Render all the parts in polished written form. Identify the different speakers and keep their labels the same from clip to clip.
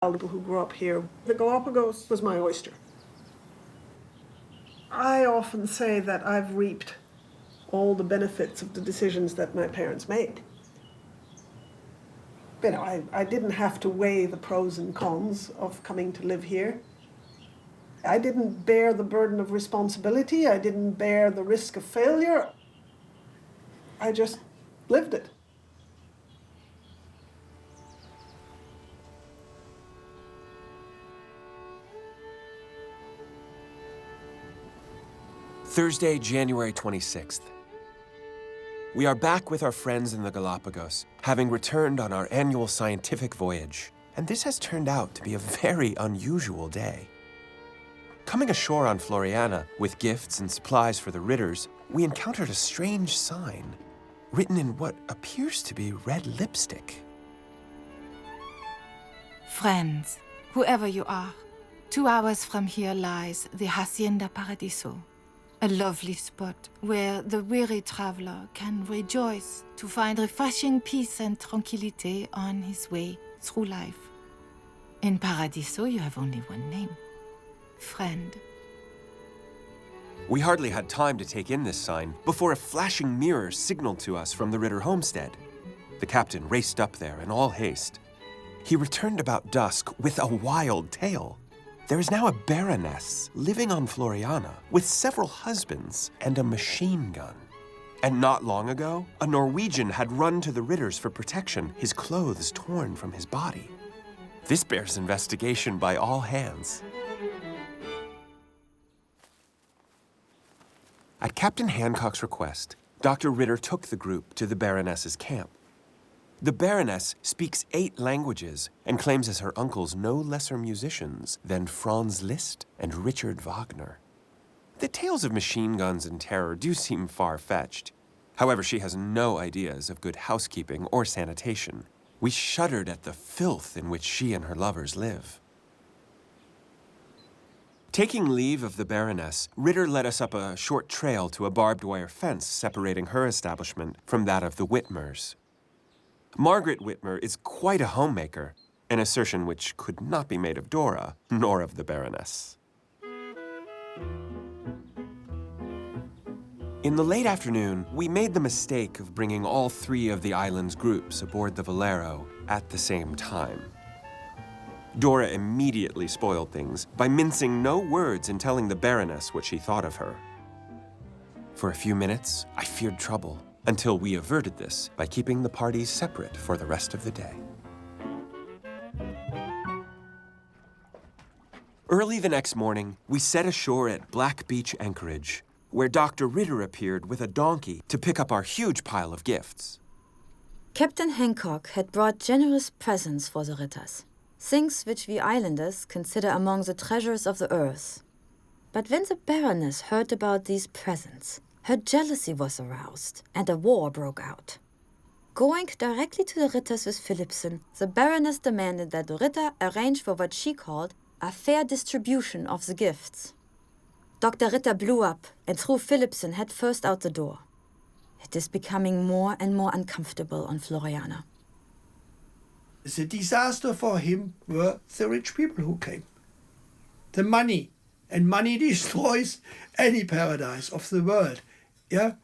Speaker 1: People who grew up here. The Galapagos was my oyster. I often say that I've reaped all the benefits of the decisions that my parents made. You know, I didn't have to weigh the pros and cons of coming to live here. I didn't bear the burden of responsibility. I didn't bear the risk of failure. I just lived it.
Speaker 2: Thursday, January 26th. We are back with our friends in the Galapagos, having returned on our annual scientific voyage, and this has turned out to be a very unusual day. Coming ashore on Floriana with gifts and supplies for the Ritters, we encountered a strange sign, written in what appears to be red lipstick.
Speaker 3: Friends, whoever you are, 2 hours from here lies the Hacienda Paradiso, a lovely spot where the weary traveler can rejoice to find refreshing peace and tranquility on his way through life. In Paradiso, you have only one name: friend.
Speaker 2: We hardly had time to take in this sign before a flashing mirror signaled to us from the Ritter homestead. The captain raced up there in all haste. He returned about dusk with a wild tale. There is now a Baroness living on Floriana with several husbands and a machine gun. And not long ago, a Norwegian had run to the Ritters for protection, his clothes torn from his body. This bears investigation by all hands. At Captain Hancock's request, Dr. Ritter took the group to the Baroness's camp. The Baroness speaks 8 languages and claims as her uncles no lesser musicians than Franz Liszt and Richard Wagner. The tales of machine guns and terror do seem far-fetched. However, she has no ideas of good housekeeping or sanitation. We shuddered at the filth in which she and her lovers live. Taking leave of the Baroness, Ritter led us up a short trail to a barbed wire fence separating her establishment from that of the Whitmers. Margaret Whitmer is quite a homemaker, an assertion which could not be made of Dora, nor of the Baroness. In the late afternoon, we made the mistake of bringing all 3 of the island's groups aboard the Valero at the same time. Dora immediately spoiled things by mincing no words in telling the Baroness what she thought of her. For a few minutes, I feared trouble, until we averted this by keeping the parties separate for the rest of the day. Early the next morning, we set ashore at Black Beach Anchorage, where Dr. Ritter appeared with a donkey to pick up our huge pile of gifts.
Speaker 4: Captain Hancock had brought generous presents for the Ritters, things which we islanders consider among the treasures of the earth. But when the Baroness heard about these presents, her jealousy was aroused, and a war broke out. Going directly to the Ritters with Philipson, the Baroness demanded that the Ritter arrange for what she called a fair distribution of the gifts. Dr. Ritter blew up and threw Philipson head first out the door. It is becoming more and more uncomfortable on Floriana.
Speaker 5: The disaster for him were the rich people who came. The money. And money destroys any paradise of the world. Yeah?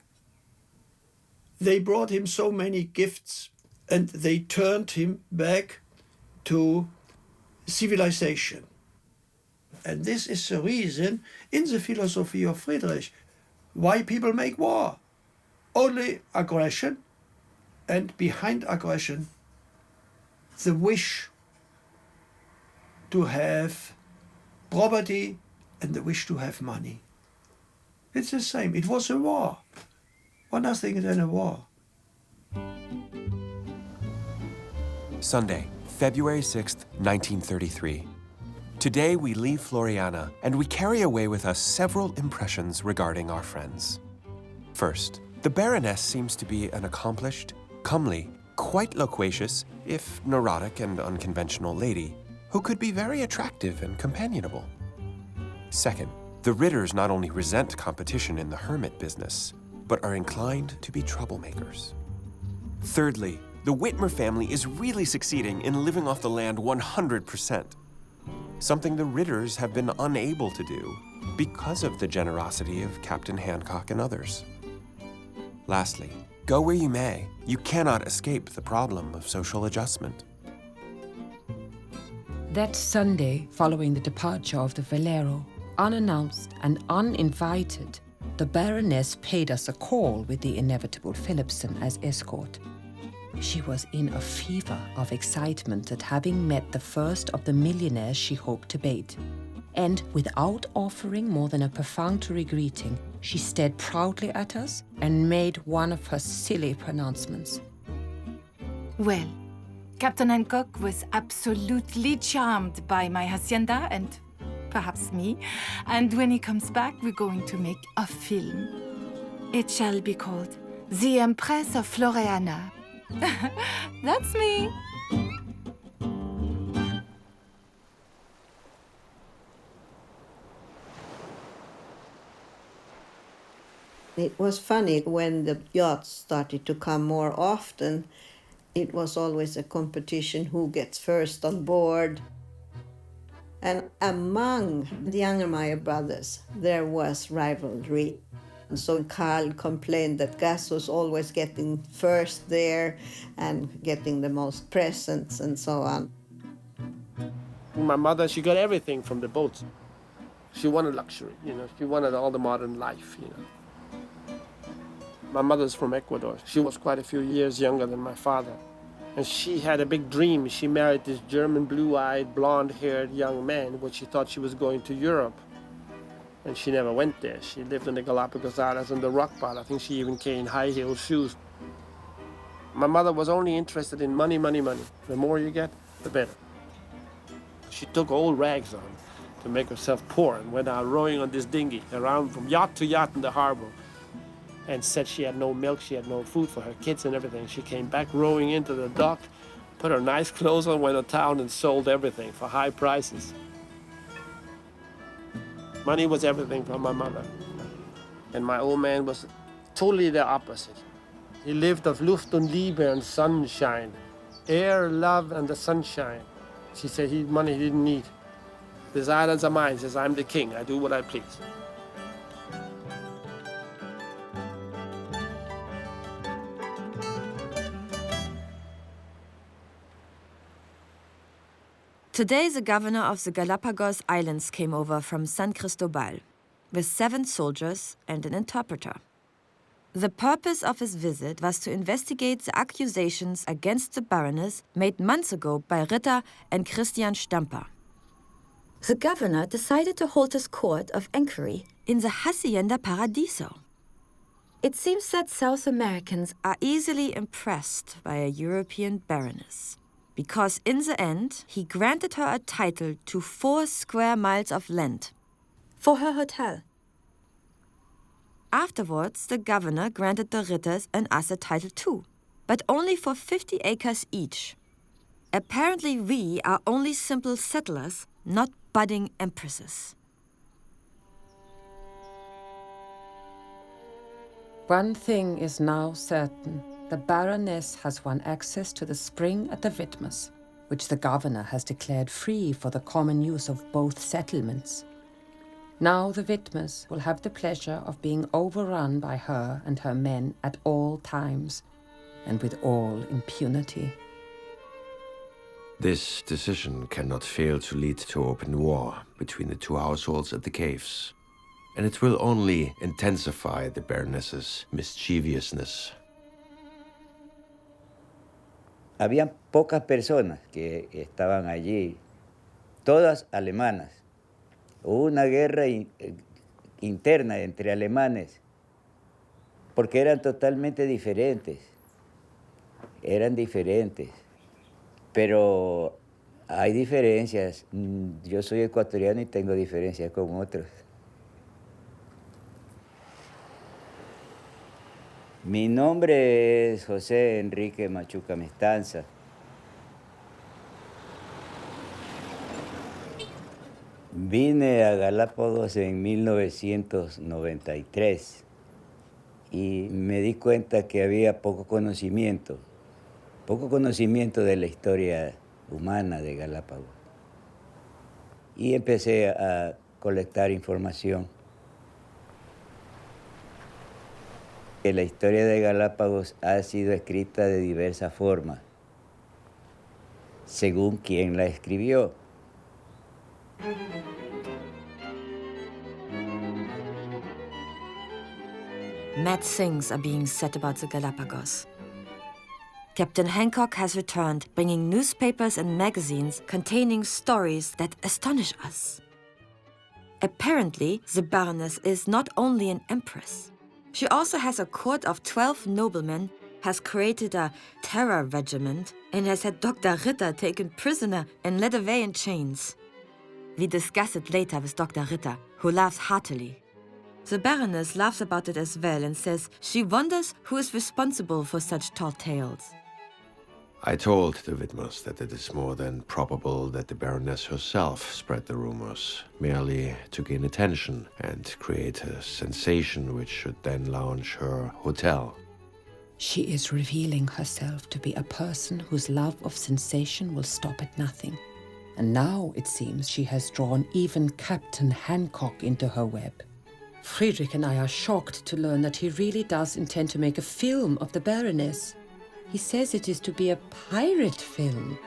Speaker 5: They brought him so many gifts and they turned him back to civilization. And this is the reason in the philosophy of Friedrich why people make war. Only aggression, and behind aggression, the wish to have property and the wish to have money. It's the same. It was a war. What nothing than a war.
Speaker 2: Sunday, February 6th, 1933. Today we leave Floriana and we carry away with us several impressions regarding our friends. First, the Baroness seems to be an accomplished, comely, quite loquacious, if neurotic and unconventional lady, who could be very attractive and companionable. Second, the Ritters not only resent competition in the hermit business, but are inclined to be troublemakers. Thirdly, the Whitmer family is really succeeding in living off the land 100%. Something the Ritters have been unable to do because of the generosity of Captain Hancock and others. Lastly, go where you may, you cannot escape the problem of social adjustment.
Speaker 6: That Sunday, following the departure of the Valero, unannounced and uninvited, the Baroness paid us a call with the inevitable Philipson as escort. She was in a fever of excitement at having met the first of the millionaires she hoped to bait. And without offering more than a perfunctory greeting, she stared proudly at us and made one of her silly pronouncements.
Speaker 3: Well, Captain Hancock was absolutely charmed by my hacienda and perhaps me. And when he comes back, we're going to make a film. It shall be called The Empress of Floriana. That's me.
Speaker 7: It was funny when the yachts started to come more often. It was always a competition who gets first on board. And among the younger Meyer brothers, there was rivalry. And so Carl complained that Gus was always getting first there and getting the most presents and so on.
Speaker 8: My mother, she got everything from the boats. She wanted luxury, She wanted all the modern life, My mother's from Ecuador. She was quite a few years younger than my father. And she had a big dream. She married this German blue-eyed, blonde-haired young man, which she thought she was going to Europe. And she never went there. She lived in the Galapagos Islands in the rock part. I think she even came in high-heeled shoes. My mother was only interested in money, money, money. The more you get, the better. She took old rags on to make herself poor and went out rowing on this dinghy around from yacht to yacht in the harbor and said she had no milk, she had no food for her kids and everything. She came back rowing into the dock, put her nice clothes on, went to town and sold everything for high prices. Money was everything for my mother. And my old man was totally the opposite. He lived of Luft und Liebe and sunshine. Air, love, and the sunshine. She said money he didn't need. These islands are mine. He says, I'm the king. I do what I please.
Speaker 4: Today, the governor of the Galapagos Islands came over from San Cristobal with 7 soldiers and an interpreter. The purpose of his visit was to investigate the accusations against the Baroness made months ago by Ritter and Christian Stamper. The governor decided to hold his court of inquiry in the Hacienda Paradiso. It seems that South Americans are easily impressed by a European baroness, because in the end, he granted her a title to 4 square miles of land for her hotel. Afterwards, the governor granted the Ritters and us a title too, but only for 50 acres each. Apparently, we are only simple settlers, not budding empresses.
Speaker 6: One thing is now certain. The Baroness has won access to the spring at the Whitmers, which the governor has declared free for the common use of both settlements. Now the Whitmers will have the pleasure of being overrun by her and her men at all times, and with all impunity.
Speaker 9: This decision cannot fail to lead to open war between the 2 households at the caves, and it will only intensify the Baroness's mischievousness.
Speaker 10: Habían pocas personas que estaban allí, todas alemanas. Hubo una guerra interna entre alemanes, porque eran totalmente diferentes. Eran diferentes. Pero hay diferencias. Yo soy ecuatoriano y tengo diferencias con otros. Mi nombre es José Enrique Machuca Mestanza. Vine a Galápagos en 1993 y me di cuenta que había poco conocimiento poco conocimiento de la historia humana de Galápagos. Y empecé a colectar información. La historia de Galápagos ha sido escrita de diversas formas, según quien la escribió.
Speaker 4: Mad things are being said about the Galapagos. Captain Hancock has returned, bringing newspapers and magazines containing stories that astonish us. Apparently, the Baroness is not only an empress. She also has a court of 12 noblemen, has created a terror regiment, and has had Dr. Ritter taken prisoner and led away in chains. We discuss it later with Dr. Ritter, who laughs heartily. The Baroness laughs about it as well and says she wonders who is responsible for such tall tales.
Speaker 9: I told the Widmers that it is more than probable that the Baroness herself spread the rumors, merely to gain attention and create a sensation which should then launch her hotel.
Speaker 6: She is revealing herself to be a person whose love of sensation will stop at nothing. And now, it seems, she has drawn even Captain Hancock into her web. Friedrich and I are shocked to learn that he really does intend to make a film of the Baroness. He says it is to be a pirate film.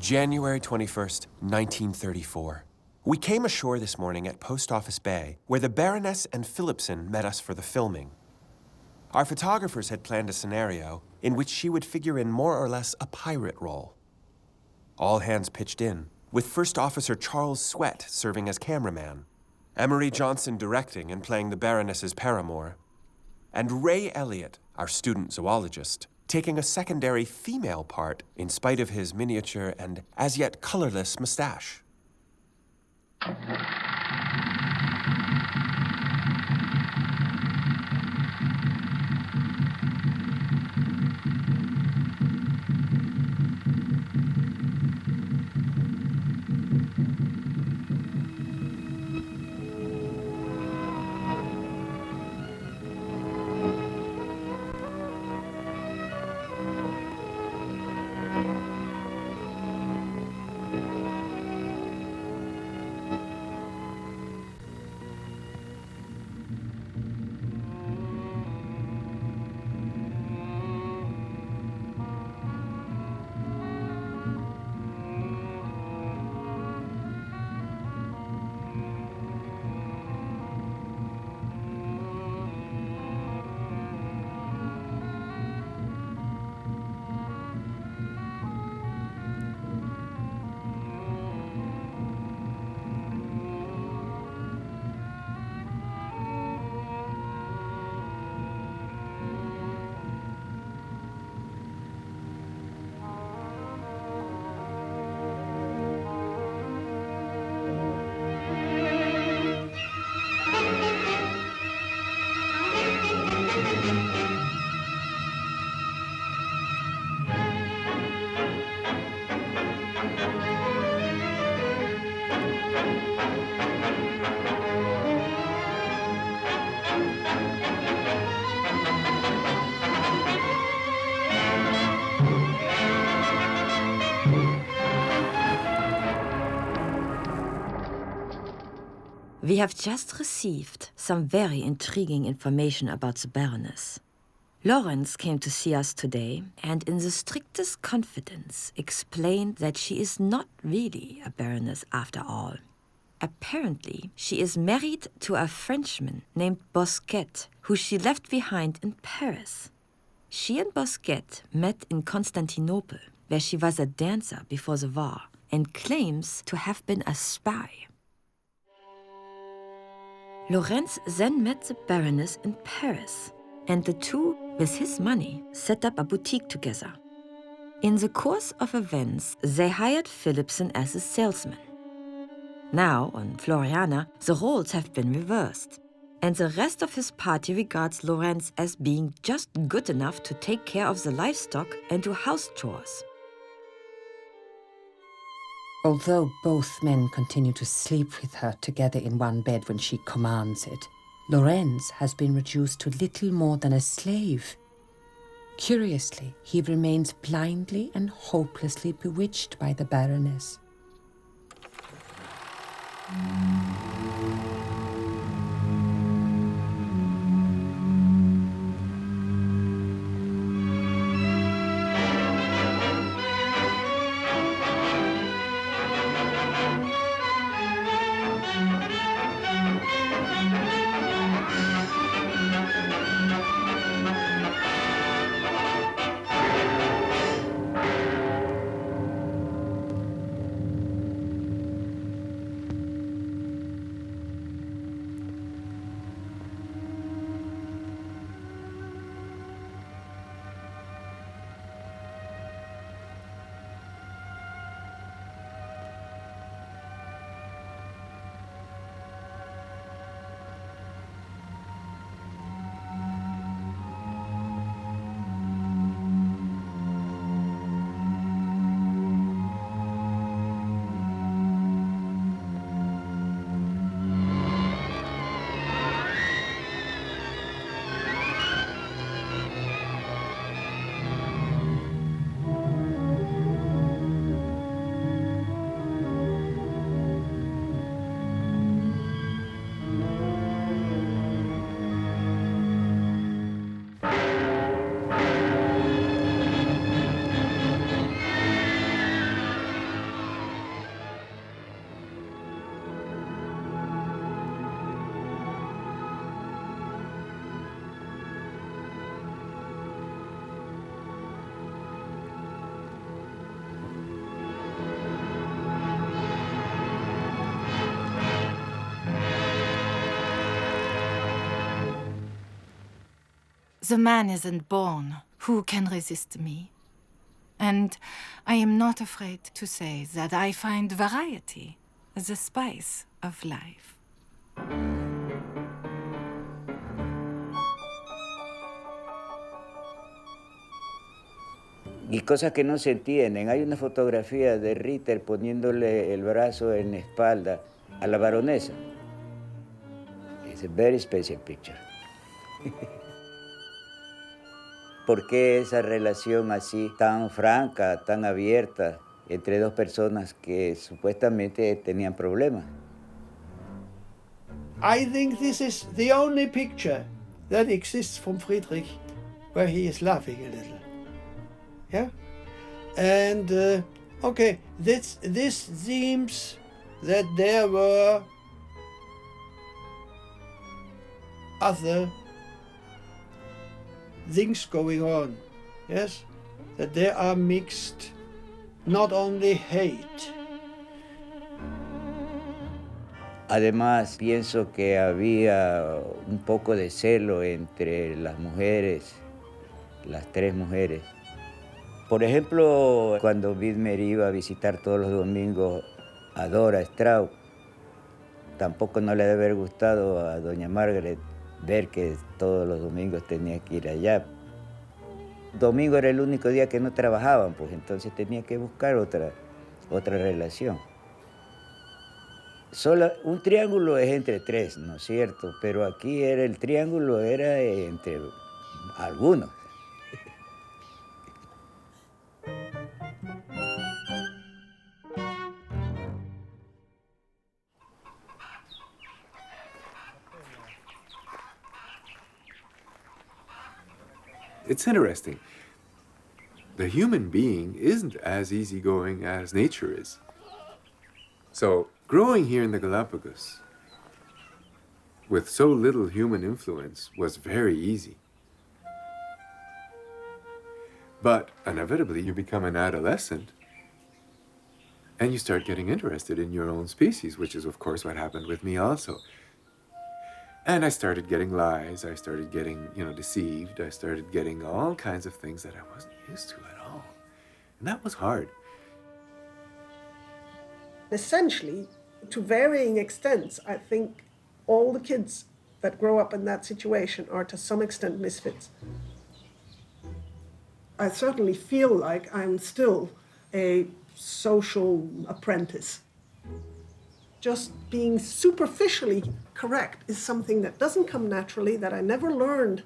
Speaker 2: January 21st, 1934. We came ashore this morning at Post Office Bay, where the Baroness and Philipson met us for the filming. Our photographers had planned a scenario in which she would figure in more or less a pirate role. All hands pitched in, with First Officer Charles Sweat serving as cameraman, Emery Johnson directing and playing the Baroness's paramour, and Ray Elliott, our student zoologist, taking a secondary female part in spite of his miniature and as yet colorless mustache.
Speaker 4: We have just received some very intriguing information about the Baroness. Lawrence came to see us today and in the strictest confidence explained that she is not really a Baroness after all. Apparently, she is married to a Frenchman named Bosquet, who she left behind in Paris. She and Bosquet met in Constantinople, where she was a dancer before the war, and claims to have been a spy. Lorenz then met the Baroness in Paris, and the two, with his money, set up a boutique together. In the course of events, they hired Philipson as a salesman. Now, on Floriana, the roles have been reversed, and the rest of his party regards Lorenz as being just good enough to take care of the livestock and do house chores.
Speaker 6: Although both men continue to sleep with her together in one bed when she commands it, Lorenz has been reduced to little more than a slave. Curiously, he remains blindly and hopelessly bewitched by the Baroness.
Speaker 3: The man isn't born. Who can resist me? And I am not afraid to say that I find variety the spice of life.
Speaker 10: Y cosas que no se entienden. Hay una fotografía de Ritter poniéndole el brazo en la espalda a la baronesa. It's a very special picture. ¿Por qué esa relación así tan franca, tan abierta entre dos personas que supuestamente tenían problemas?
Speaker 5: I think this is the only picture that exists from Friedrich where he is laughing a little. Yeah? And, okay, this seems that there were other things going on, yes? That there are mixed, not only hate.
Speaker 10: Además, pienso que había un poco de celo entre las mujeres, las tres mujeres. Por ejemplo, cuando Widmer iba a visitar todos los domingos a Dora Straub, tampoco no le debe haber gustado a doña Margaret ver que todos los domingos tenía que ir allá. Domingo era el único día que no trabajaban, pues entonces tenía que buscar otra relación. Solo un triángulo es entre tres, ¿no es cierto? Pero aquí el triángulo era entre algunos.
Speaker 11: It's interesting. The human being isn't as easygoing as nature is. So, growing here in the Galapagos with so little human influence was very easy. But inevitably, you become an adolescent and you start getting interested in your own species, which is, of course, what happened with me also. And I started getting lies, I started getting, deceived, I started getting all kinds of things that I wasn't used to at all. And that was hard.
Speaker 1: Essentially, to varying extents, I think all the kids that grow up in that situation are to some extent misfits. I certainly feel like I'm still a social apprentice. just being superficially correct is something that doesn't come naturally, that I never learned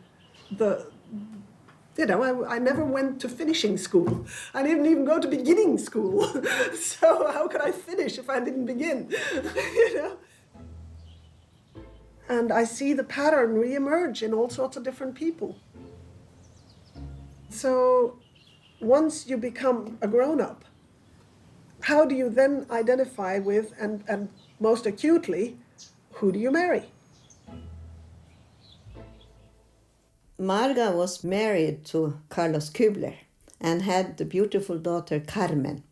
Speaker 1: I never went to finishing school. I didn't even go to beginning school. So how could I finish if I didn't begin? And I see the pattern reemerge in all sorts of different people. So once you become a grown-up, how do you then identify with, and most acutely, who do you marry?
Speaker 7: Marga was married to Carlos Kübler and had the beautiful daughter Carmen.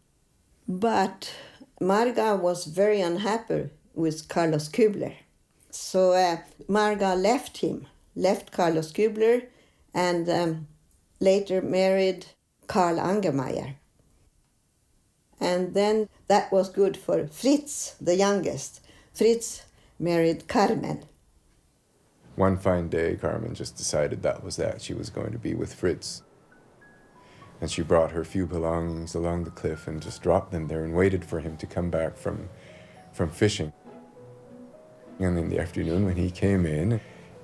Speaker 7: But Marga was very unhappy with Carlos Kübler. So Marga left Carlos Kübler, and later married Karl Angermayer. And then that was good for Fritz, the youngest. Fritz married Carmen.
Speaker 11: One fine day, Carmen just decided that was that. She was going to be with Fritz. And she brought her few belongings along the cliff and just dropped them there and waited for him to come back from fishing. And in the afternoon when he came in,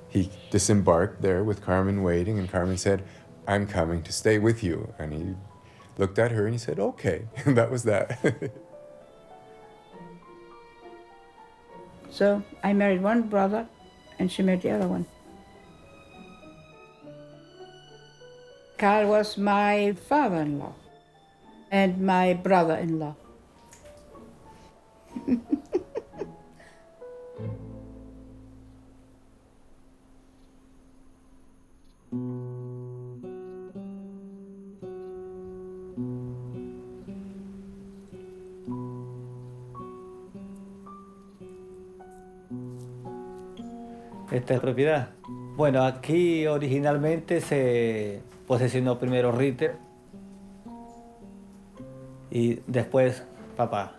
Speaker 11: he disembarked there with Carmen waiting, and Carmen said, "I'm coming to stay with you." And he looked at her and he said, "Okay." And that was that.
Speaker 12: So I married one brother and she married the other one. Carl was my father-in-law and my brother-in-law.
Speaker 13: Esta propiedad. Bueno, aquí originalmente se posesionó primero Ritter y después papá.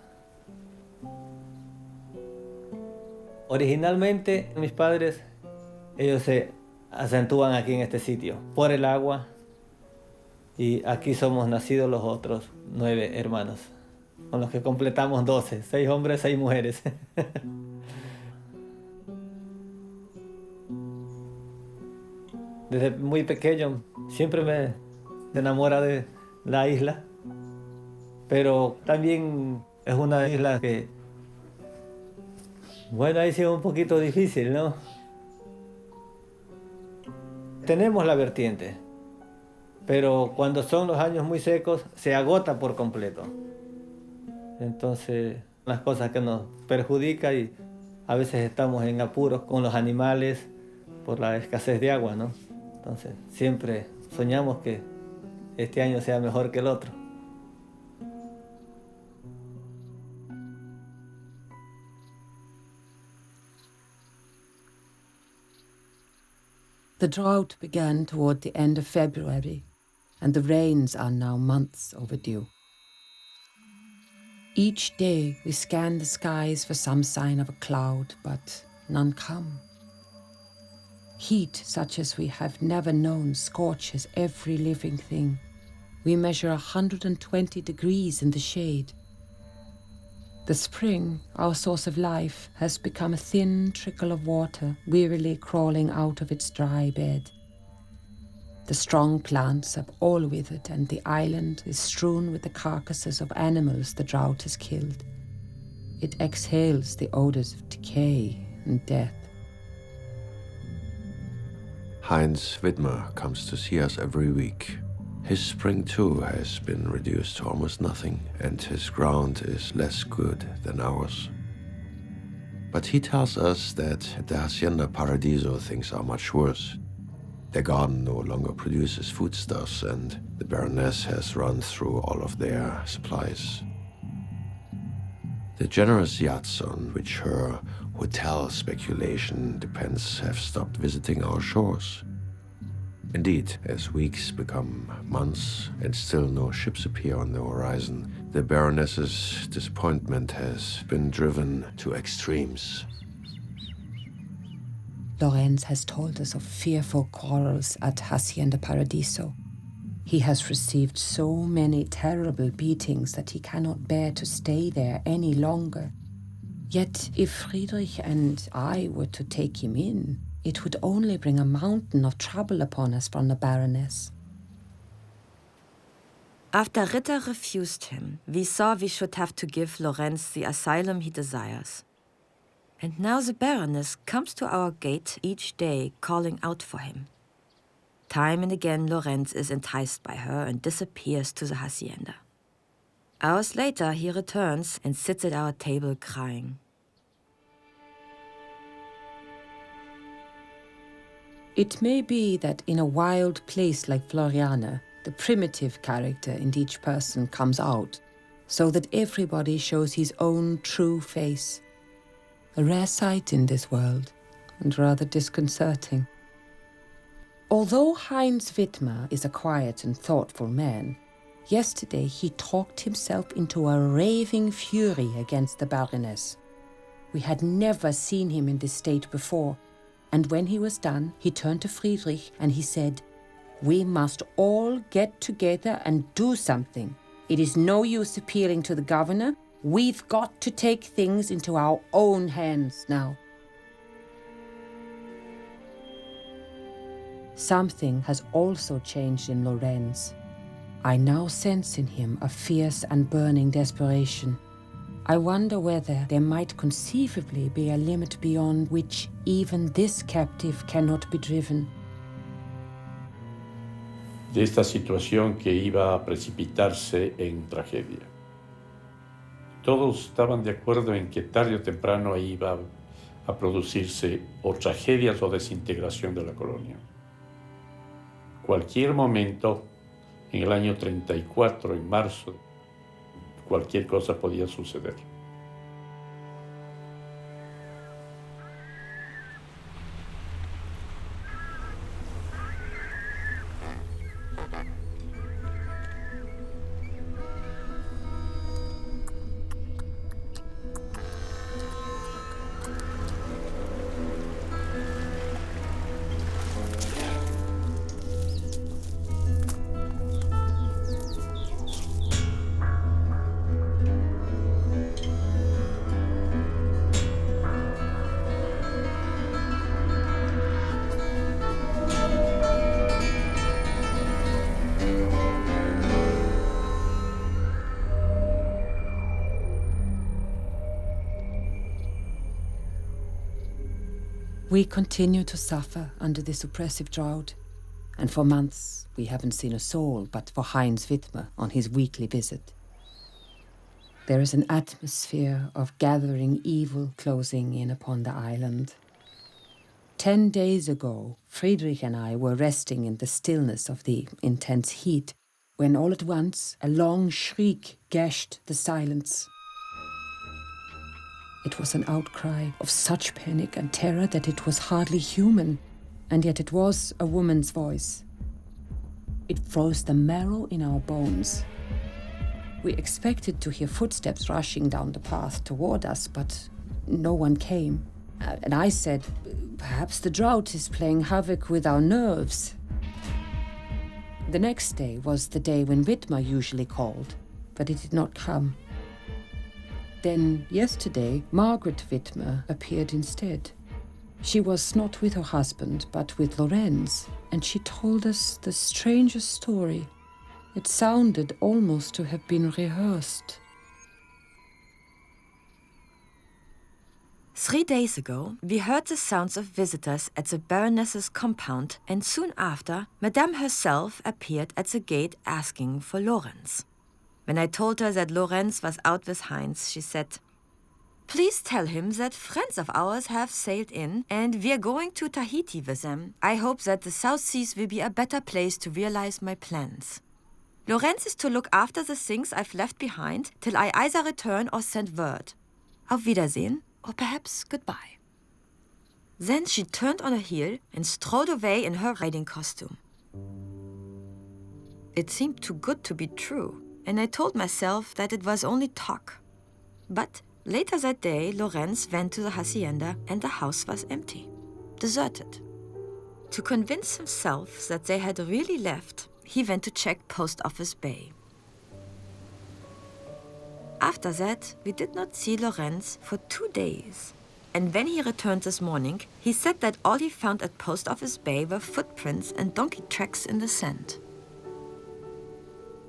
Speaker 13: Originalmente mis padres, ellos se acentúan aquí en este sitio por el agua, y aquí somos nacidos los otros 9 hermanos, con los que completamos 12, 6 hombres, 6 mujeres. Desde muy pequeño siempre me enamora de la isla, pero también es una isla que, bueno, ahí sí es un poquito difícil, ¿no? Tenemos la vertiente, pero cuando son los años muy secos se agota por completo. Entonces, las cosas que nos perjudican, y a veces estamos en apuros con los animales por la escasez de agua, ¿no? Entonces, siempre soñamos que este año sea mejor que el otro.
Speaker 6: The drought began toward the end of February, and the rains are now months overdue. Each day we scan the skies for some sign of a cloud, but none come. Heat such as we have never known scorches every living thing. We measure 120 degrees in the shade. The spring, our source of life, has become a thin trickle of water wearily crawling out of its dry bed. The strong plants have all withered, and the island is strewn with the carcasses of animals the drought has killed. It exhales the odors of decay and death.
Speaker 9: Heinz Widmer comes to see us every week. His spring too has been reduced to almost nothing, and his ground is less good than ours. But he tells us that at the Hacienda Paradiso things are much worse. Their garden no longer produces foodstuffs, and the Baroness has run through all of their supplies. The generous yachts on which her hotel speculation depends have stopped visiting our shores. Indeed, as weeks become months and still no ships appear on the horizon, the Baroness's disappointment has been driven to extremes.
Speaker 6: Lorenz has told us of fearful quarrels at Hacienda Paradiso. He has received so many terrible beatings that he cannot bear to stay there any longer. Yet if Friedrich and I were to take him in, it would only bring a mountain of trouble upon us from the Baroness.
Speaker 4: After Ritter refused him, we saw we should have to give Lorenz the asylum he desires. And now the Baroness comes to our gate each day, calling out for him. Time and again, Lorenz is enticed by her and disappears to the hacienda. Hours later, he returns and sits at our table crying.
Speaker 6: It may be that in a wild place like Floriana, the primitive character in each person comes out, so that everybody shows his own true face. A rare sight in this world, and rather disconcerting. Although Heinz Wittmer is a quiet and thoughtful man, yesterday he talked himself into a raving fury against the Baroness. We had never seen him in this state before, and when he was done, he turned to Friedrich and he said, "We must all get together and do something. It is no use appealing to the governor. We've got to take things into our own hands now." Something has also changed in Lorenz. I now sense in him a fierce and burning desperation. I wonder whether there might conceivably be a limit beyond which even this captive cannot be driven.
Speaker 14: De esta situación que iba a precipitarse en tragedia. Todos estaban de acuerdo en que tarde o temprano iba a producirse o tragedias o desintegración de la colonia. Cualquier momento, en el año 34, en marzo, cualquier cosa podía suceder.
Speaker 6: We continue to suffer under this oppressive drought, and for months we haven't seen a soul but for Heinz Wittmer on his weekly visit. There is an atmosphere of gathering evil closing in upon the island. 10 days ago, Friedrich and I were resting in the stillness of the intense heat, when all at once a long shriek gashed the silence. It was an outcry of such panic and terror that it was hardly human, and yet it was a woman's voice. It froze the marrow in our bones. We expected to hear footsteps rushing down the path toward us, but no one came. And I said, perhaps the drought is playing havoc with our nerves. The next day was the day when Wittmer usually called, but it did not come. Then, yesterday, Margaret Wittmer appeared instead. She was not with her husband, but with Lorenz, and she told us the strangest story. It sounded almost to have been rehearsed.
Speaker 4: 3 days ago, we heard the sounds of visitors at the Baroness's compound, and soon after, Madame herself appeared at the gate asking for Lorenz. When I told her that Lorenz was out with Heinz, she said, "Please tell him that friends of ours have sailed in, and we're going to Tahiti with them. I hope that the South Seas will be a better place to realize my plans. Lorenz is to look after the things I've left behind till I either return or send word. Auf Wiedersehen, or perhaps goodbye." Then she turned on her heel and strode away in her riding costume. It seemed too good to be true, and I told myself that it was only talk. But later that day, Lorenz went to the hacienda and the house was empty, deserted. To convince himself that they had really left, he went to check Post Office Bay. After that, we did not see Lorenz for 2 days. And when he returned this morning, he said that all he found at Post Office Bay were footprints and donkey tracks in the sand.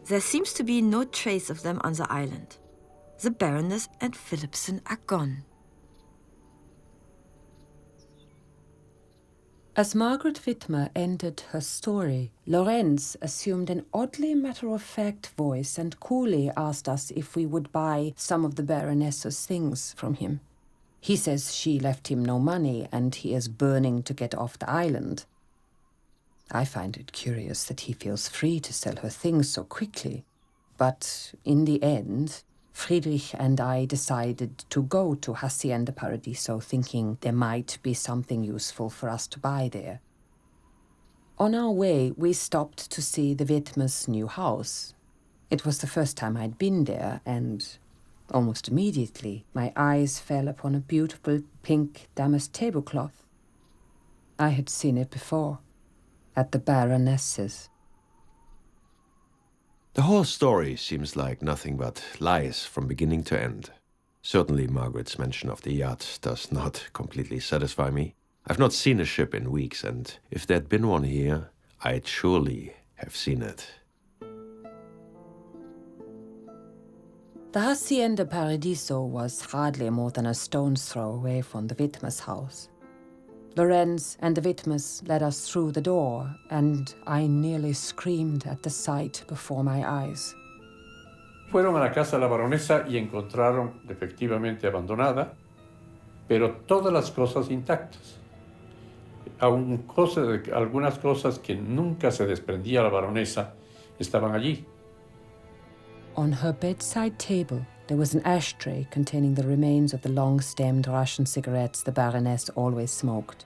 Speaker 4: There seems to be no trace of them on the island. The Baroness and Philipson are gone.
Speaker 6: As Margaret Whitmer ended her story, Lorenz assumed an oddly matter-of-fact voice and coolly asked us if we would buy some of the Baroness's things from him. He says she left him no money and he is burning to get off the island. I find it curious that he feels free to sell her things so quickly. But in the end, Friedrich and I decided to go to Hacienda Paradiso, thinking there might be something useful for us to buy there. On our way, we stopped to see the Whitmers' new house. It was the first time I'd been there, and almost immediately my eyes fell upon a beautiful pink damask tablecloth. I had seen it before, at the Baroness's.
Speaker 9: The whole story seems like nothing but lies from beginning to end. Certainly Margaret's mention of the yacht does not completely satisfy me. I've not seen a ship in weeks, and if there'd been one here, I'd surely have seen it.
Speaker 6: The Hacienda Paradiso was hardly more than a stone's throw away from the Whitmers' house. Lorenz and the Whitmers led us through the door, and I nearly screamed at the sight before my eyes.
Speaker 14: Fueron a la casa de la baronesa y encontraron efectivamente abandonada, pero todas las cosas intactas. Algunas cosas que nunca se desprendía la baronesa estaban allí.
Speaker 6: On her bedside table, there was an ashtray containing the remains of the long-stemmed Russian cigarettes the Baroness always smoked.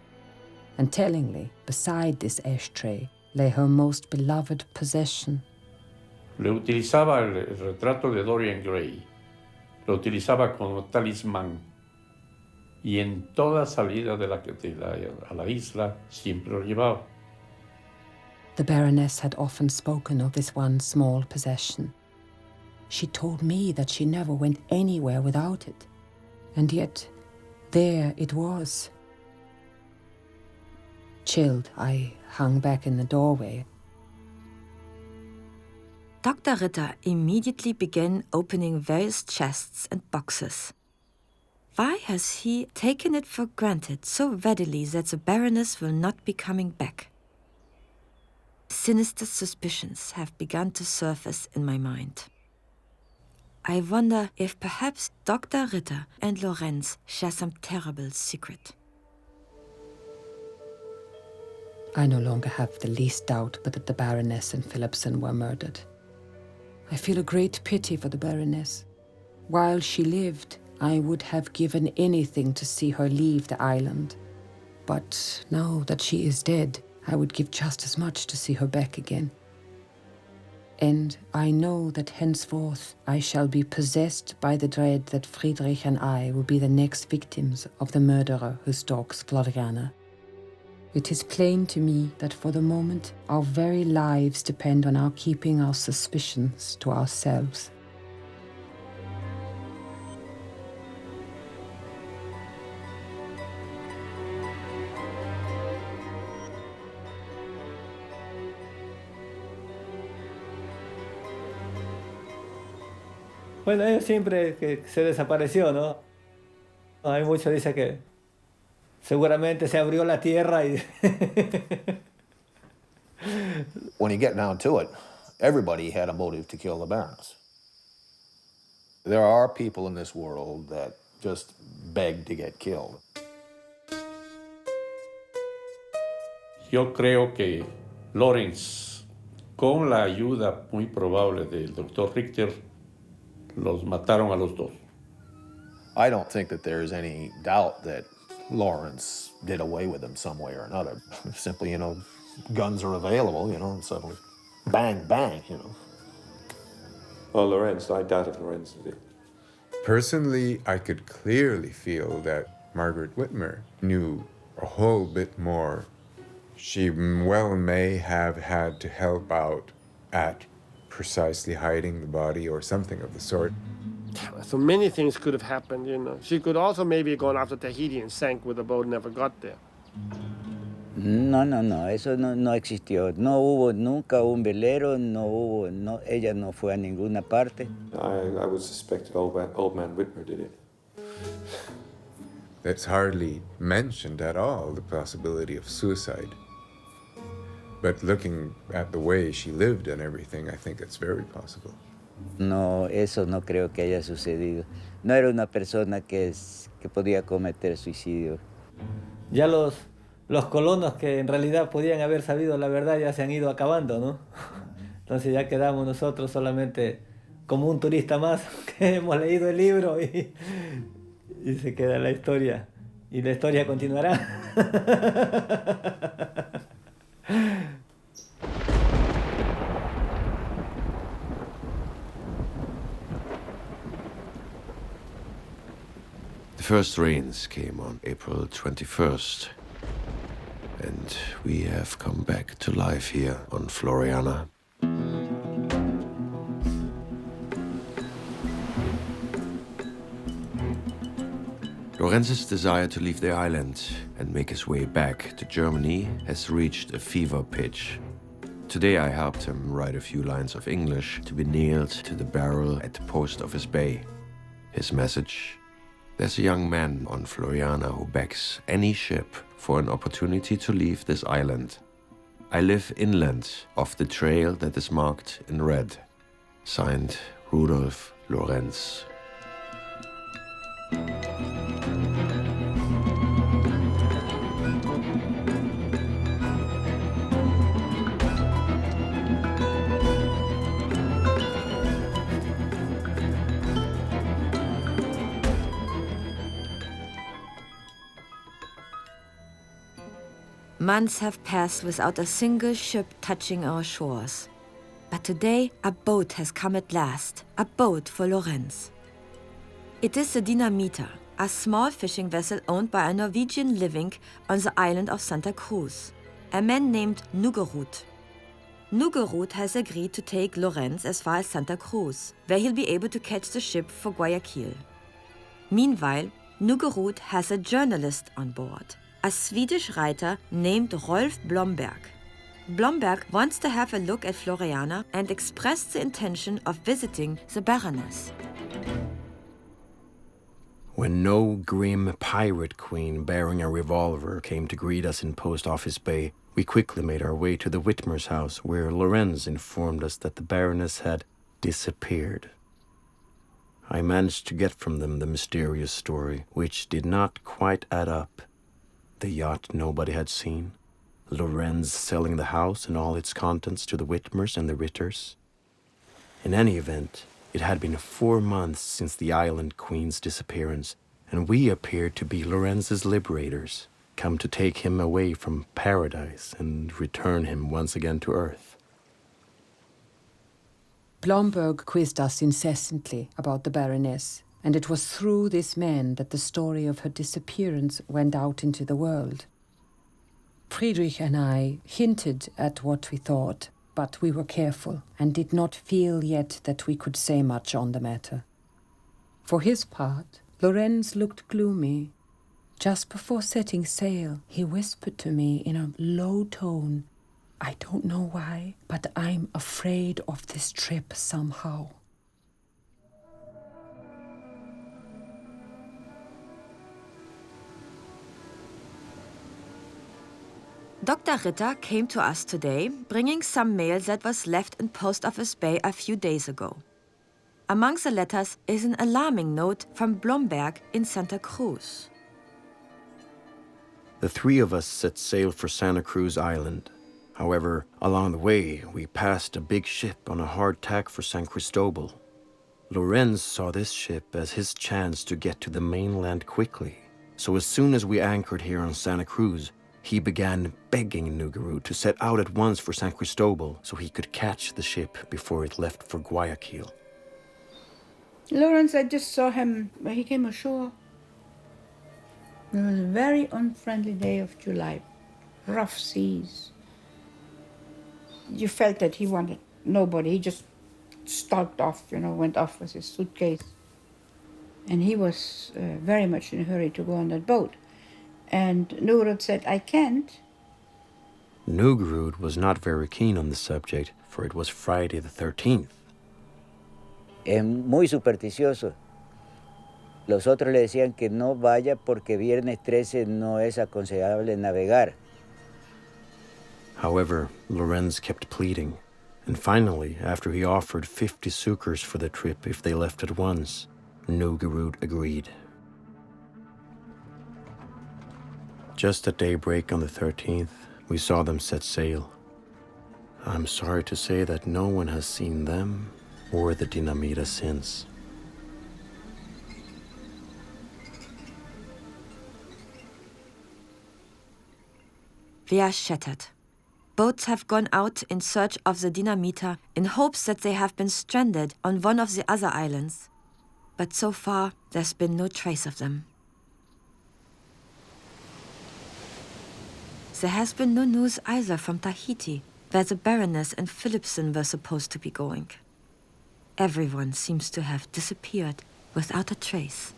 Speaker 6: And tellingly, beside this ashtray lay her most beloved possession.
Speaker 14: Le utilizaba el retrato de Dorian Gray. Lo utilizaba como talismán. Y en toda salida a la isla siempre lo llevaba.
Speaker 6: The Baroness had often spoken of this one small possession. She told me that she never went anywhere without it. And yet, there it was. Chilled, I hung back in the doorway.
Speaker 4: Dr. Ritter immediately began opening various chests and boxes. Why has he taken it for granted so readily that the Baroness will not be coming back? Sinister suspicions have begun to surface in my mind. I wonder if perhaps Dr. Ritter and Lorenz share some terrible secret.
Speaker 6: I no longer have the least doubt but that the Baroness and Philipson were murdered. I feel a great pity for the Baroness. While she lived, I would have given anything to see her leave the island. But now that she is dead, I would give just as much to see her back again. And I know that henceforth I shall be possessed by the dread that Friedrich and I will be the next victims of the murderer who stalks Floriana. It is plain to me that for the moment our very lives depend on our keeping our suspicions to ourselves.
Speaker 13: Bueno, ella siempre que se desapareció, ¿no? Hay muchos dicen que seguramente se abrió la tierra y...
Speaker 15: When you get down to it, everybody had a motive to kill the Baroness. There are people in this world that just beg to get killed.
Speaker 14: Yo creo que Lorenz, con la ayuda muy probable del Dr. Richter, los mataron a los dos.
Speaker 15: I don't think that there's any doubt that Lawrence did away with them some way or another. Simply, guns are available, and suddenly, bang, bang,
Speaker 11: Well, Lorenz, I doubt if Lorenz did it. Personally, I could clearly feel that Margaret Whitmer knew a whole bit more. She well may have had to help out at precisely hiding the body or something of the sort.
Speaker 8: So many things could have happened, you know. She could also maybe have gone after Tahiti and sank with the boat, never got there.
Speaker 10: No, eso no existió. No hubo nunca un velero, ella no fue a ninguna parte.
Speaker 11: I would suspect old man Whitmer did it. That's hardly mentioned at all, the possibility of suicide. But looking at the way she lived and everything, I think it's very possible.
Speaker 10: No, eso no creo que haya sucedido. No era una persona que podía cometer suicidio.
Speaker 13: Ya los colonos que en realidad podían haber sabido la verdad ya se han ido acabando, ¿no? Entonces ya quedamos nosotros solamente como un turista más que hemos leído el libro y se queda la historia. Y la historia continuará.
Speaker 9: The first rains came on April 21st, and we have come back to life here on Floriana. Lorenz's desire to leave the island and make his way back to Germany has reached a fever pitch. Today I helped him write a few lines of English to be nailed to the barrel at Post Office Bay. His message: there's a young man on Floriana who begs any ship for an opportunity to leave this island. I live inland off the trail that is marked in red. Signed, Rudolf Lorenz.
Speaker 4: Months have passed without a single ship touching our shores. But today, a boat has come at last, a boat for Lorenz. It is the Dynamiter, a small fishing vessel owned by a Norwegian living on the island of Santa Cruz, a man named Nugerud. Nugerud has agreed to take Lorenz as far as Santa Cruz, where he'll be able to catch the ship for Guayaquil. Meanwhile, Nugerud has a journalist on board, a Swedish writer named Rolf Blomberg. Blomberg wants to have a look at Floriana and expressed the intention of visiting the Baroness.
Speaker 16: When no grim pirate queen bearing a revolver came to greet us in Post Office Bay, we quickly made our way to the Whitmer's house, where Lorenz informed us that the Baroness had disappeared. I managed to get from them the mysterious story, which did not quite add up. The yacht nobody had seen, Lorenz selling the house and all its contents to the Whitmers and the Ritters. In any event, it had been 4 months since the island queen's disappearance, and we appeared to be Lorenz's liberators, come to take him away from paradise and return him once again to earth.
Speaker 6: Blomberg quizzed us incessantly about the Baroness, and it was through this man that the story of her disappearance went out into the world. Friedrich and I hinted at what we thought, but we were careful and did not feel yet that we could say much on the matter. For his part, Lorenz looked gloomy. Just before setting sail, he whispered to me in a low tone, "I don't know why, but I'm afraid of this trip somehow."
Speaker 4: Dr. Ritter came to us today, bringing some mail that was left in Post Office Bay a few days ago. Among the letters is an alarming note from Blomberg in Santa Cruz.
Speaker 16: The three of us set sail for Santa Cruz Island. However, along the way, we passed a big ship on a hard tack for San Cristobal. Lorenz saw this ship as his chance to get to the mainland quickly. So as soon as we anchored here on Santa Cruz, he began begging Nugerud to set out at once for San Cristobal so he could catch the ship before it left for Guayaquil.
Speaker 12: Lorenz, I just saw him when he came ashore. It was a very unfriendly day of July. Rough seas. You felt that he wanted nobody. He just stalked off, went off with his suitcase. And he was very much in a hurry to go on that boat. And Nurud said, I can't.
Speaker 16: Nugrud was not very keen on the subject, for it was Friday the 13th.
Speaker 10: Es muy supersticioso. Los otros le decían que no vaya porque viernes 13 no es aconsejable navegar.
Speaker 16: However, Lorenz kept pleading, and finally, after he offered 50 sucres for the trip if they left at once, Nugrud agreed. Just at daybreak on the 13th, we saw them set sail. I'm sorry to say that no one has seen them or the Dinamita since.
Speaker 4: We are shattered. Boats have gone out in search of the Dinamita in hopes that they have been stranded on one of the other islands. But so far, there's been no trace of them. There has been no news either from Tahiti, where the Baroness and Philipson were supposed to be going. Everyone seems to have disappeared without a trace.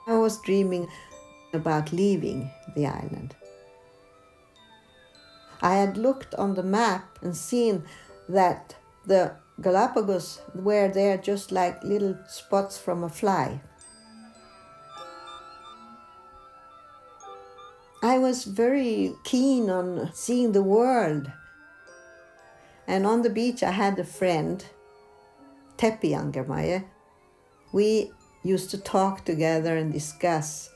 Speaker 7: I was dreaming about leaving the island. I had looked on the map and seen that the Galapagos were there just like little spots from a fly. I was very keen on seeing the world. And on the beach I had a friend, Teppi Angermeyer. We used to talk together and discuss.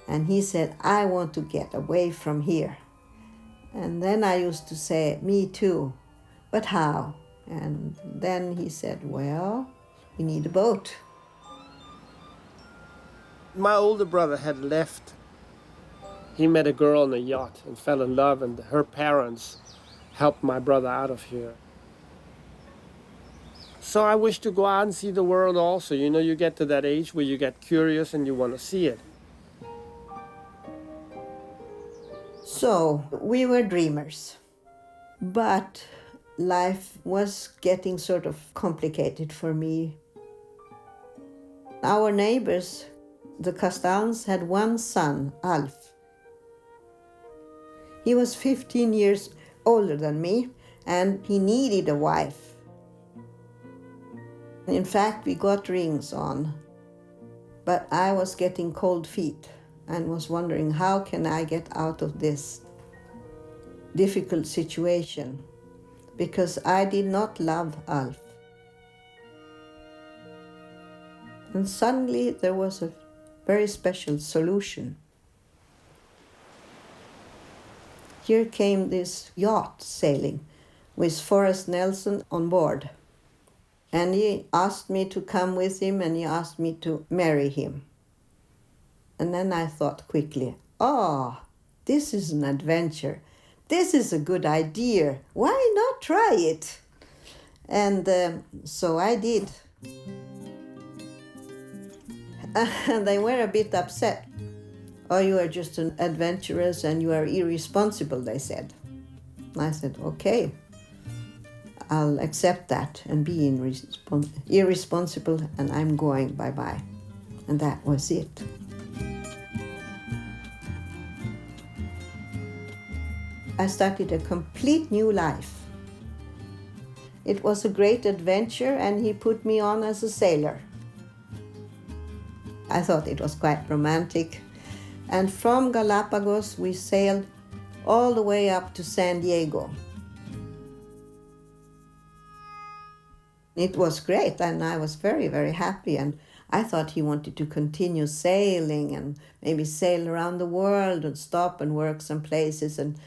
Speaker 7: And he said, I want to get away from here. And then I used to say, me too, but how? And then he said, well, we need a boat.
Speaker 8: My older brother had left. He met a girl on a yacht and fell in love, and her parents helped my brother out of here. So I wish to go out and see the world also. You know, you get to that age where you get curious and you want to see it.
Speaker 7: So we were dreamers, but life was getting sort of complicated for me. Our neighbors, the Castans, had one son, Alf. He was 15 years older than me, and he needed a wife. In fact, we got rings on, but I was getting cold feet and was wondering, how can I get out of this difficult situation? Because I did not love Alf. And suddenly there was a very special solution. Here came this yacht sailing with Forrest Nelson on board. And he asked me to come with him, and he asked me to marry him. And then I thought quickly, this is an adventure. This is a good idea. Why not try it? And so I did. And they were a bit upset. Oh, you are just an adventurous and you are irresponsible, they said. And I said, okay, I'll accept that and be irresponsible, and I'm going, bye-bye. And that was it. I started a complete new life. It was a great adventure, and he put me on as a sailor. I thought it was quite romantic. And from Galapagos, we sailed all the way up to San Diego. It was great, and I was very, very happy. And I thought he wanted to continue sailing and maybe sail around the world and stop and work some places and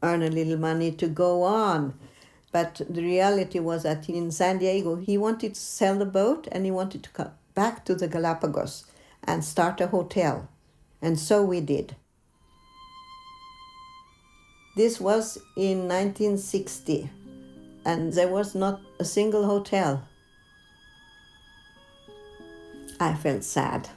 Speaker 7: earn a little money to go on. But the reality was that in San Diego, he wanted to sell the boat and he wanted to come back to the Galapagos and start a hotel. And so we did. This was in 1960. and there was not a single hotel. I felt sad,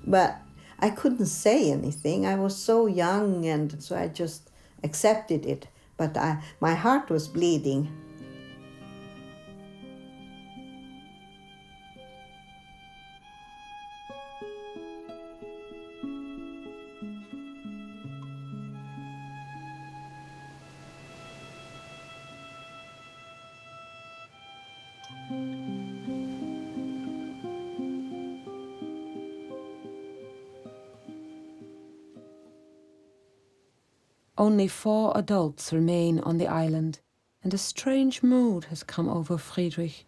Speaker 7: but I couldn't say anything. I was so young, and so I just accepted it. But my heart was bleeding.
Speaker 6: Only 4 adults remain on the island, and a strange mood has come over Friedrich.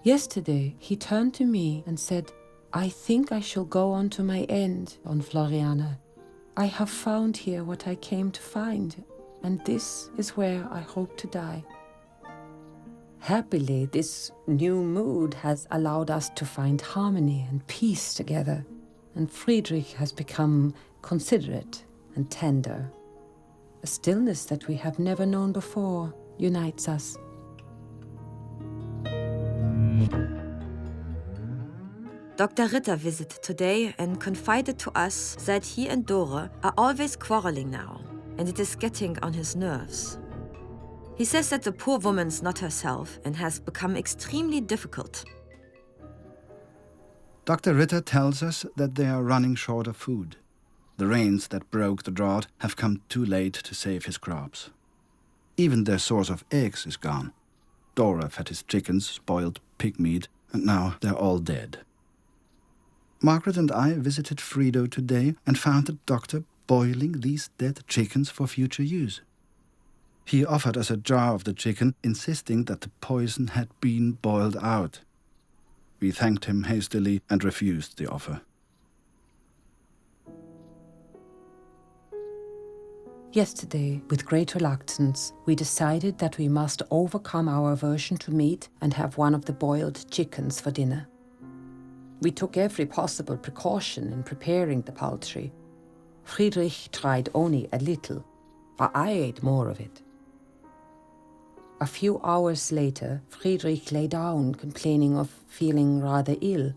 Speaker 6: Yesterday, he turned to me and said, "I think I shall go on to my end on Floriana. I have found here what I came to find, and this is where I hope to die." Happily, this new mood has allowed us to find harmony and peace together, and Friedrich has become considerate and tender. A stillness that we have never known before unites us.
Speaker 4: Dr. Ritter visited today and confided to us that he and Dora are always quarreling now, and it is getting on his nerves. He says that the poor woman's not herself and has become extremely difficult.
Speaker 17: Dr. Ritter tells us that they are running short of food. The rains that broke the drought have come too late to save his crops. Even their source of eggs is gone. Dora fed his chickens spoiled pig meat, and now they're all dead. Margaret and I visited Frido today and found the doctor boiling these dead chickens for future use. He offered us a jar of the chicken, insisting that the poison had been boiled out. We thanked him hastily and refused the offer.
Speaker 6: Yesterday, with great reluctance, we decided that we must overcome our aversion to meat and have one of the boiled chickens for dinner. We took every possible precaution in preparing the poultry. Friedrich tried only a little, but I ate more of it. A few hours later, Friedrich lay down, complaining of feeling rather ill.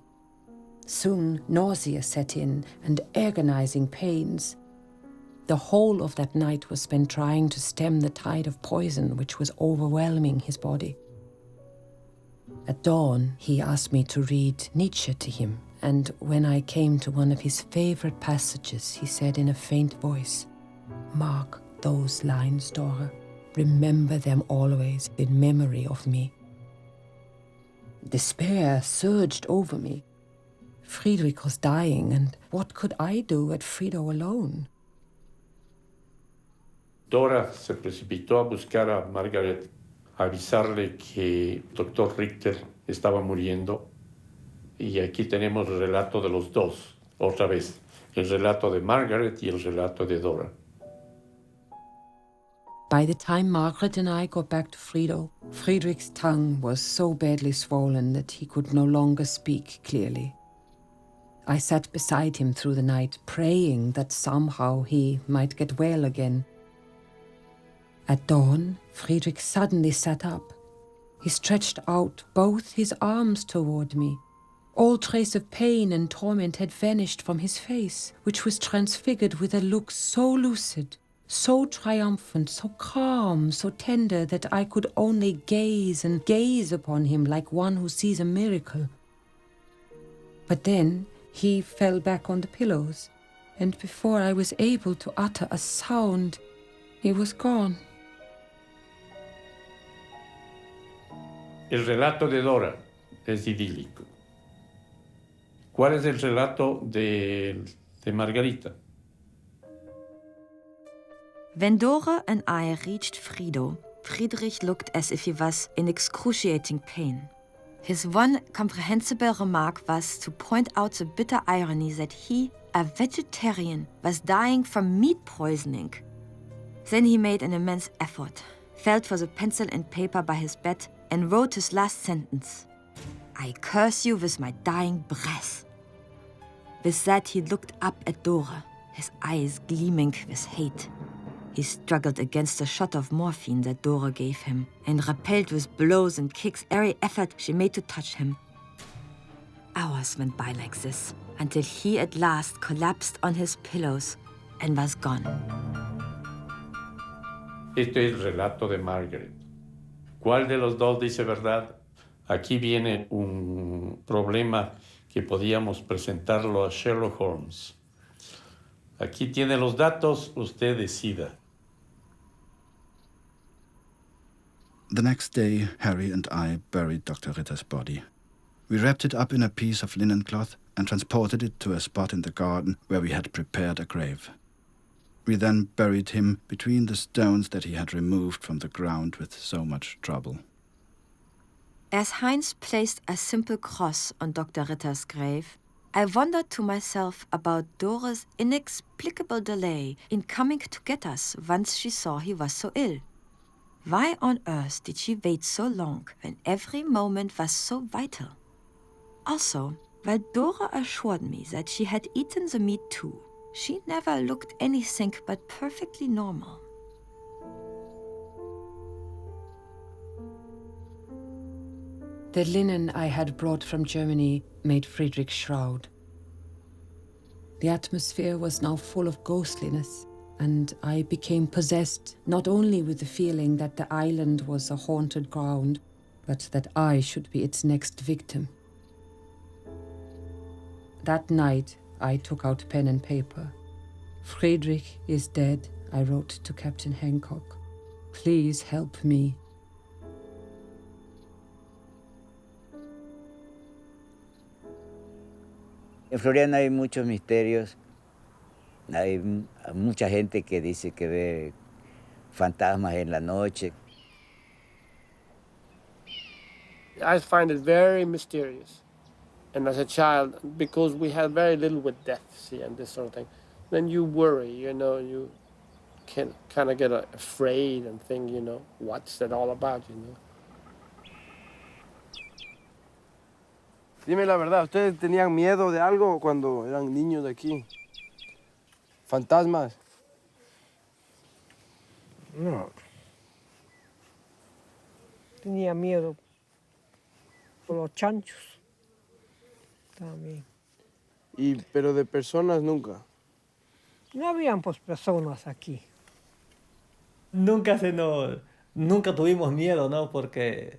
Speaker 6: Soon, nausea set in and agonizing pains. The whole of that night was spent trying to stem the tide of poison which was overwhelming his body. At dawn, he asked me to read Nietzsche to him, and when I came to one of his favorite passages, he said in a faint voice, "Mark those lines, Dora. Remember them always in memory of me." Despair surged over me. Friedrich was dying, and what could I do at Frido alone?
Speaker 14: Dora se precipitó a buscar a Margaret, a avisarle que el doctor Richter estaba muriendo. Y aquí tenemos el relato de los dos, otra vez. El relato de Margaret y el relato de Dora.
Speaker 6: By the time Margaret and I got back to Frido, Friedrich's tongue was so badly swollen that he could no longer speak clearly. I sat beside him through the night, praying that somehow he might get well again. At dawn, Friedrich suddenly sat up. He stretched out both his arms toward me. All trace of pain and torment had vanished from his face, which was transfigured with a look so lucid, so triumphant, so calm, so tender that I could only gaze and gaze upon him like one who sees a miracle. But then he fell back on the pillows, and before I was able to utter a sound, he was gone.
Speaker 14: El relato de Dora es idílico. ¿Cuál es el relato de Margarita?
Speaker 4: When Dora and I reached Frido, Friedrich looked as if he was in excruciating pain. His one comprehensible remark was to point out the bitter irony that he, a vegetarian, was dying from meat poisoning. Then he made an immense effort, felt for the pencil and paper by his bed, and wrote his last sentence. "I curse you with my dying breath." With that, he looked up at Dora, his eyes gleaming with hate. He struggled against the shot of morphine that Dora gave him and repelled with blows and kicks every effort she made to touch him. Hours went by like this, until he at last collapsed on his pillows and was gone.
Speaker 14: Este es el relato de Margaret. ¿Cuál de los dos dice verdad? Aquí viene un problema que podíamos presentarlo a Sherlock Holmes. Aquí tiene los datos, usted decida.
Speaker 17: The next day, Harry and I buried Dr. Ritter's body. We wrapped it up in a piece of linen cloth and transported it to a spot in the garden where we had prepared a grave. We then buried him between the stones that he had removed from the ground with so much trouble.
Speaker 4: As Heinz placed a simple cross on Dr. Ritter's grave, I wondered to myself about Dora's inexplicable delay in coming to get us once she saw he was so ill. Why on earth did she wait so long when every moment was so vital? Also, while Dora assured me that she had eaten the meat too, she never looked anything but perfectly normal.
Speaker 6: The linen I had brought from Germany made Friedrich's shroud. The atmosphere was now full of ghostliness, and I became possessed not only with the feeling that the island was a haunted ground, but that I should be its next victim. That night, I took out pen and paper. Friedrich is dead, I wrote to Captain Hancock. Please help me.
Speaker 10: En Floriana hay muchos misterios. Hay mucha gente que dice que ve fantasmas en la noche.
Speaker 8: I find it very mysterious. And as a child, because we had very little with death, see, and this sort of thing, then you worry, you can kind of get afraid and think, what's that all about,
Speaker 18: Dime la verdad, ¿ustedes tenían miedo de algo cuando eran niños de aquí? ¿Fantasmas?
Speaker 19: No. Tenía miedo por los chanchos también.
Speaker 18: Pero de personas nunca.
Speaker 19: No habían pues personas aquí.
Speaker 13: Nunca tuvimos miedo, ¿no? Porque